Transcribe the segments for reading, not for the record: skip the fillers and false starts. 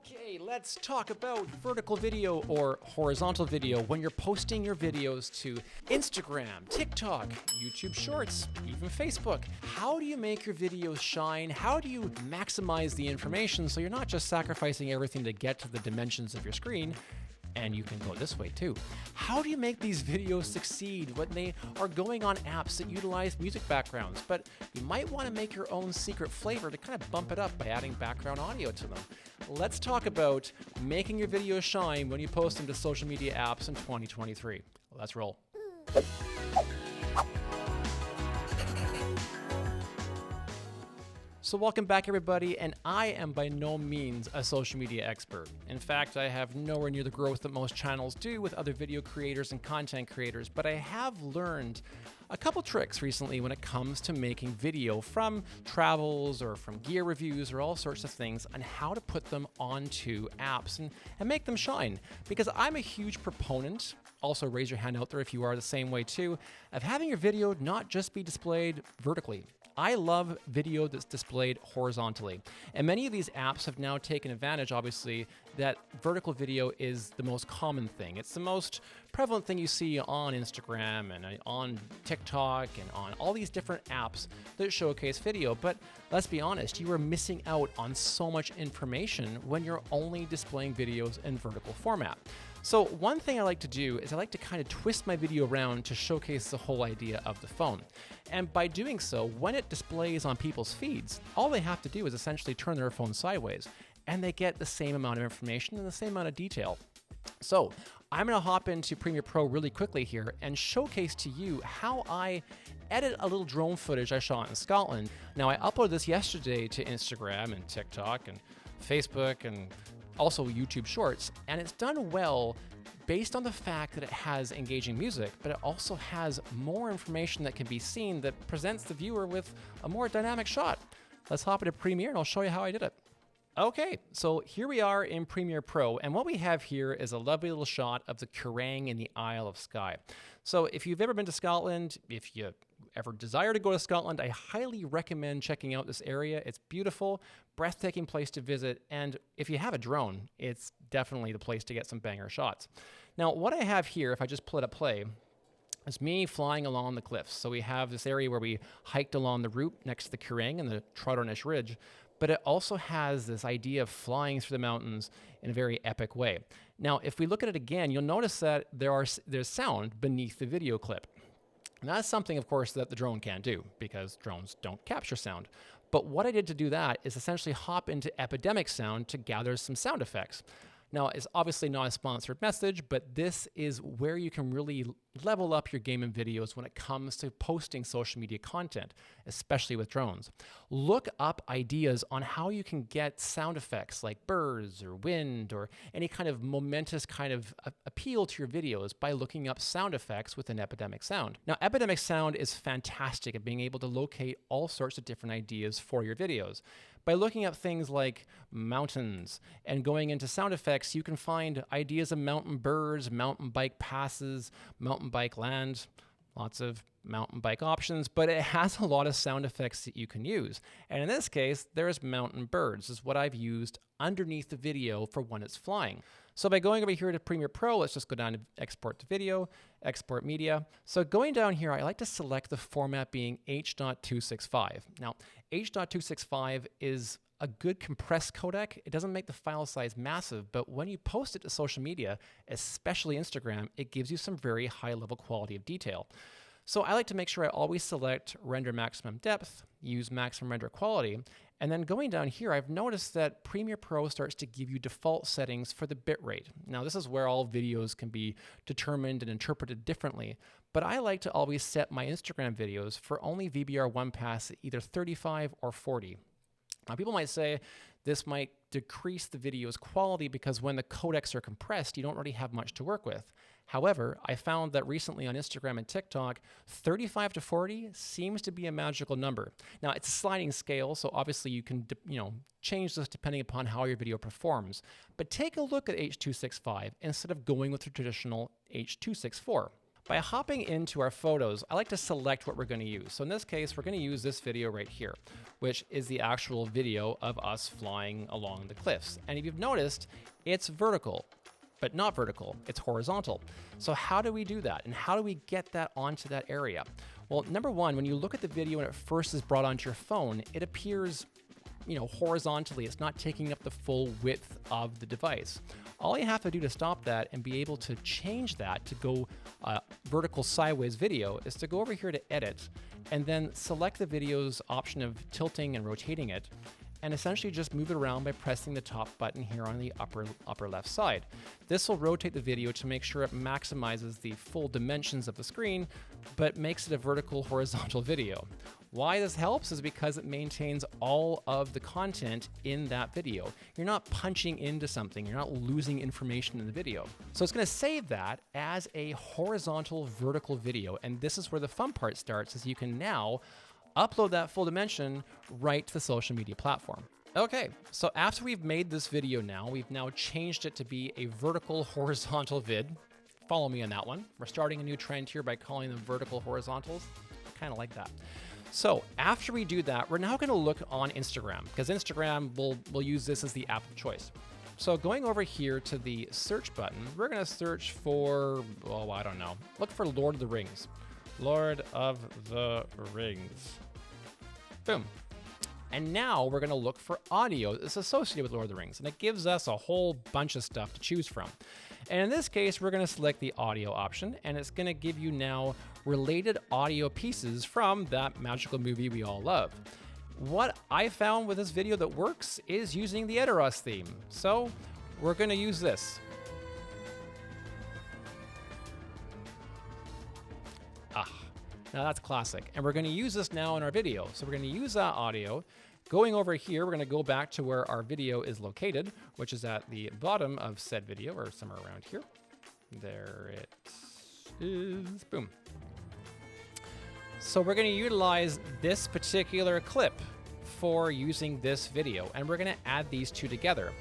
Okay, let's talk about vertical video or horizontal video when you're posting your videos to Instagram, TikTok, YouTube Shorts, even Facebook. How do you make your videos shine? How do you maximize the information so you're not just sacrificing everything to get to the dimensions of your screen? And you can go this way too. How do you make these videos succeed when they are going on apps that utilize music backgrounds, but you might want to make your own secret flavor to kind of bump it up by adding background audio to them? Let's talk about making your videos shine when you post them to social media apps in 2023. Let's roll. So welcome back everybody, and I am by no means a social media expert. In fact, I have nowhere near the growth that most channels do with other video creators and content creators, but I have learned a couple tricks recently when it comes to making video from travels or from gear reviews or all sorts of things on how to put them onto apps and make them shine. Because I'm a huge proponent, also raise your hand out there if you are the same way too, of having your video not just be displayed vertically. I love video that's displayed horizontally. And many of these apps have now taken advantage, obviously, that vertical video is the most common thing. It's the most prevalent thing you see on Instagram and on TikTok and on all these different apps that showcase video. But let's be honest, you are missing out on so much information when you're only displaying videos in vertical format. So one thing I like to do is I like to kind of twist my video around to showcase the whole idea of the phone. And by doing so, when it displays on people's feeds, all they have to do is essentially turn their phone sideways and they get the same amount of information and the same amount of detail. So I'm going to hop into Premiere Pro really quickly here and showcase to you how I edit a little drone footage I shot in Scotland. Now I uploaded this yesterday to Instagram and TikTok and Facebook and also YouTube Shorts, and it's done well based on the fact that it has engaging music, but it also has more information that can be seen that presents the viewer with a more dynamic shot. Let's hop into Premiere and I'll show you how I did it. Okay, so here we are in Premiere Pro, and what we have here is a lovely little shot of the Kerrang in the Isle of Skye. So if you've ever been to Scotland, if you ever desire to go to Scotland, I highly recommend checking out this area. It's beautiful, breathtaking place to visit, and if you have a drone, it's definitely the place to get some banger shots. Now, what I have here, if I just let it play, it's me flying along the cliffs. So we have this area where we hiked along the route next to the Kerrang and the Trotternish Ridge, but it also has this idea of flying through the mountains in a very epic way. Now, if we look at it again, you'll notice that there's sound beneath the video clip. And that's something, of course, that the drone can't do because drones don't capture sound. But what I did to do that is essentially hop into Epidemic Sound to gather some sound effects. Now, it's obviously not a sponsored message, but this is where you can really level up your gaming videos when it comes to posting social media content, especially with drones. Look up ideas on how you can get sound effects like birds or wind or any kind of momentous kind of appeal to your videos by looking up sound effects within Epidemic Sound. Now, Epidemic Sound is fantastic at being able to locate all sorts of different ideas for your videos. By looking up things like mountains and going into sound effects, you can find ideas of mountain birds, mountain bike passes, mountain bike land, lots of mountain bike options, but it has a lot of sound effects that you can use. And in this case, there's mountain birds, is what I've used underneath the video for when it's flying. So by going over here to Premiere Pro, let's just go down to Export to Video, Export Media. So going down here, I like to select the format being H.265. Now, H.265 is a good compressed codec. It doesn't make the file size massive, but when you post it to social media, especially Instagram, it gives you some very high level quality of detail. So I like to make sure I always select render maximum depth, use maximum render quality, and then going down here, I've noticed that Premiere Pro starts to give you default settings for the bitrate. Now this is where all videos can be determined and interpreted differently, but I like to always set my Instagram videos for only VBR1 pass at either 35 or 40. Now, people might say this might decrease the video's quality because when the codecs are compressed, you don't really have much to work with. However, I found that recently on Instagram and TikTok, 35 to 40 seems to be a magical number. Now, it's a sliding scale, so obviously you can change this depending upon how your video performs. But take a look at H.265 instead of going with the traditional H.264. By hopping into our photos, I like to select what we're going to use. So in this case, we're going to use this video right here, which is the actual video of us flying along the cliffs. And if you've noticed, it's vertical, but not vertical, it's horizontal. So how do we do that? And how do we get that onto that area? Well, number one, when you look at the video when it first is brought onto your phone, it appears, horizontally. It's not taking up the full width of the device. All you have to do to stop that and be able to change that to go vertical sideways video is to go over here to edit and then select the video's option of tilting and rotating it, and essentially just move it around by pressing the top button here on the upper left side. This will rotate the video to make sure it maximizes the full dimensions of the screen, but makes it a vertical horizontal video. Why this helps is because it maintains all of the content in that video. You're not punching into something, you're not losing information in the video. So it's gonna save that as a horizontal vertical video, and this is where the fun part starts, is you can now upload that full dimension right to the social media platform. Okay, so after we've made this video now, we've now changed it to be a vertical horizontal vid. Follow me on that one. We're starting a new trend here by calling them vertical horizontals. I kind of like that. So after we do that, we're now going to look on Instagram, because Instagram will use this as the app of choice. So going over here to the search button, we're going to search for, oh, I don't know. Look for Lord of the Rings. Lord of the Rings. Boom. And now we're going to look for audio that's associated with Lord of the Rings, and it gives us a whole bunch of stuff to choose from. And in this case, we're going to select the audio option, and it's going to give you now related audio pieces from that magical movie we all love. What I found with this video that works is using the Edoras theme. So we're going to use this. Now that's classic. And we're going to use this now in our video. So we're going to use that audio. Going over here, we're going to go back to where our video is located, which is at the bottom of said video, or somewhere around here. There it is. Boom. So we're going to utilize this particular clip for using this video, and we're going to add these two together.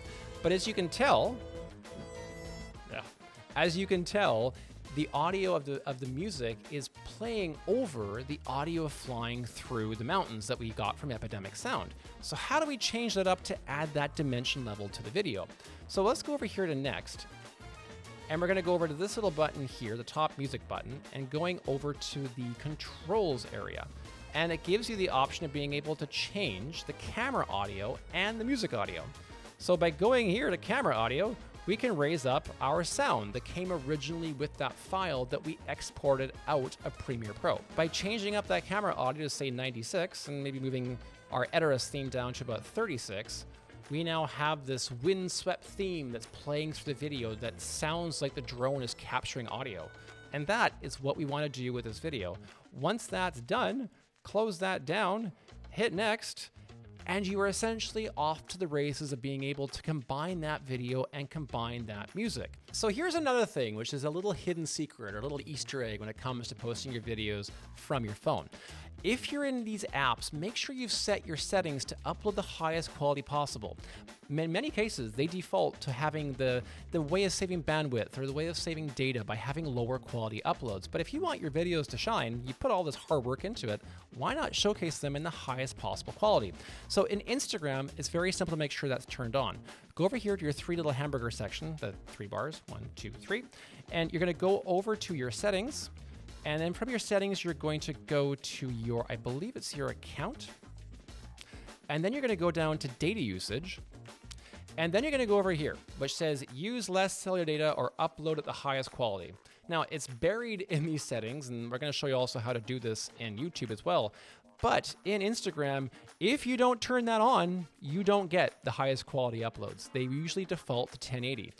But as you can tell, the audio of the music is playing over the audio of flying through the mountains that we got from Epidemic Sound. So how do we change that up to add that dimension level to the video? So let's go over here to next, and we're going to go over to this little button here, the top music button, and going over to the controls area. And it gives you the option of being able to change the camera audio and the music audio. So by going here to camera audio, we can raise up our sound that came originally with that file that we exported out of Premiere Pro. By changing up that camera audio to say 96 and maybe moving our Edoras theme down to about 36, we now have this windswept theme that's playing through the video that sounds like the drone is capturing audio. And that is what we want to do with this video. Once that's done, close that down, hit next, and you are essentially off to the races of being able to combine that video and combine that music. So here's another thing, which is a little hidden secret or a little Easter egg when it comes to posting your videos from your phone. If you're in these apps, make sure you've set your settings to upload the highest quality possible. In many cases, they default to having the way of saving bandwidth or the way of saving data by having lower quality uploads. But if you want your videos to shine, you put all this hard work into it, why not showcase them in the highest possible quality? So in Instagram, it's very simple to make sure that's turned on. Go over here to your three little hamburger section, the 3 bars, 1, 2, 3, and you're going to go over to your settings. And then from your settings, you're going to go to your, I believe it's your account. And then you're going to go down to data usage. And then you're going to go over here, which says use less cellular data or upload at the highest quality. Now, it's buried in these settings, and we're going to show you also how to do this in YouTube as well. But in Instagram, if you don't turn that on, you don't get the highest quality uploads. They usually default to 1080.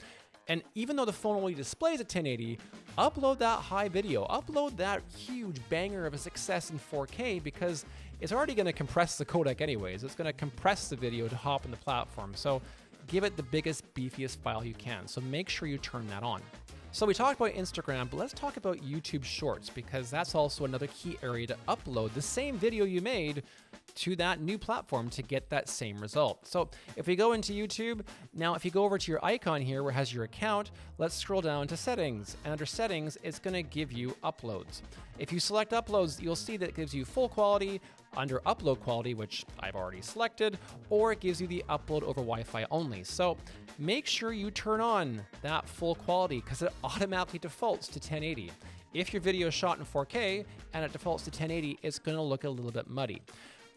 And even though the phone only displays at 1080, upload that high video, upload that huge banger of a success in 4K, because it's already going to compress the codec anyways. It's going to compress the video to hop on the platform. So give it the biggest, beefiest file you can. So make sure you turn that on. So we talked about Instagram, but let's talk about YouTube Shorts, because that's also another key area to upload the same video you made to that new platform to get that same result. So if we go into YouTube, now if you go over to your icon here where it has your account, let's scroll down to settings. And under settings, it's going to give you uploads. If you select uploads, you'll see that it gives you full quality under upload quality, which I've already selected, or it gives you the upload over Wi-Fi only. So make sure you turn on that full quality because it automatically defaults to 1080. If your video is shot in 4K and it defaults to 1080, it's going to look a little bit muddy.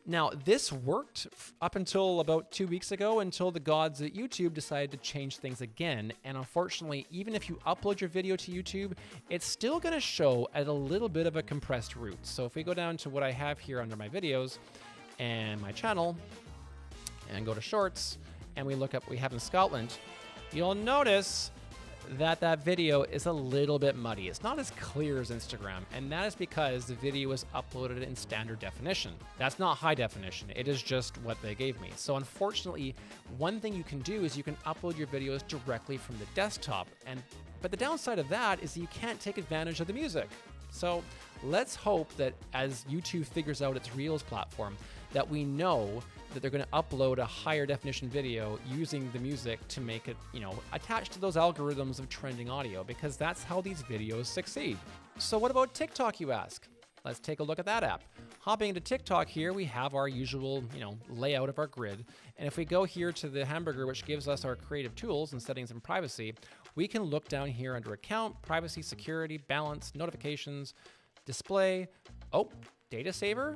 Now, this worked up until about 2 weeks ago, until the gods at YouTube decided to change things again. And unfortunately, even if you upload your video to YouTube, it's still going to show at a little bit of a compressed route. So if we go down to what I have here under my videos and my channel and go to shorts and we look up what we have in Scotland, you'll notice that that video is a little bit muddy. It's not as clear as Instagram, and that is because the video was uploaded in standard definition. That's not high definition. It is just what they gave me. So unfortunately, one thing you can do is you can upload your videos directly from the desktop, but the downside of that is you can't take advantage of the music. So let's hope that as YouTube figures out its Reels platform, that we know that they're going to upload a higher definition video using the music to make it, attached to those algorithms of trending audio, because that's how these videos succeed. So what about TikTok, you ask? Let's take a look at that app. Hopping into TikTok here, we have our usual, layout of our grid. And if we go here to the hamburger, which gives us our creative tools and settings and privacy, we can look down here under account, privacy, security, balance, notifications, display. Oh, data saver.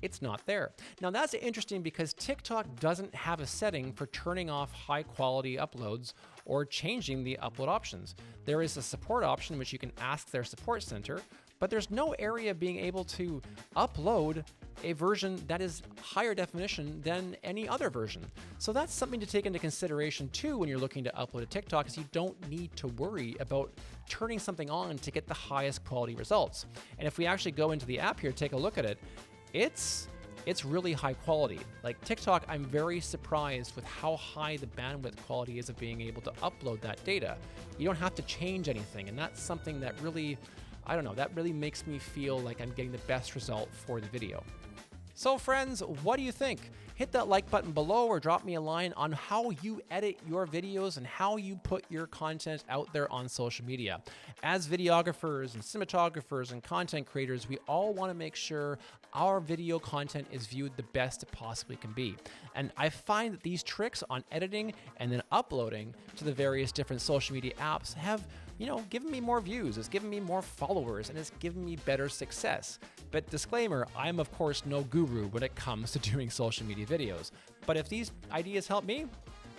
It's not there. Now that's interesting because TikTok doesn't have a setting for turning off high quality uploads or changing the upload options. There is a support option which you can ask their support center, but there's no area being able to upload a version that is higher definition than any other version. So that's something to take into consideration too when you're looking to upload a TikTok, is you don't need to worry about turning something on to get the highest quality results. And if we actually go into the app here, take a look at it, it's really high quality. Like TikTok, I'm very surprised with how high the bandwidth quality is of being able to upload that data. You don't have to change anything, and that's something that really, that really makes me feel like I'm getting the best result for the video. So friends, what do you think? Hit that like button below or drop me a line on how you edit your videos and how you put your content out there on social media. As videographers and cinematographers and content creators, we all want to make sure our video content is viewed the best it possibly can be. And I find that these tricks on editing and then uploading to the various different social media apps have given me more views, it's given me more followers, and it's given me better success. But disclaimer, I'm of course no guru when it comes to doing social media videos. But if these ideas help me,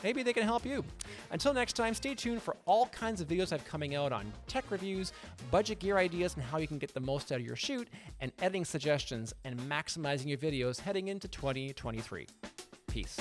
maybe they can help you. Until next time, stay tuned for all kinds of videos I have coming out on tech reviews, budget gear ideas and how you can get the most out of your shoot, and editing suggestions and maximizing your videos heading into 2023. Peace.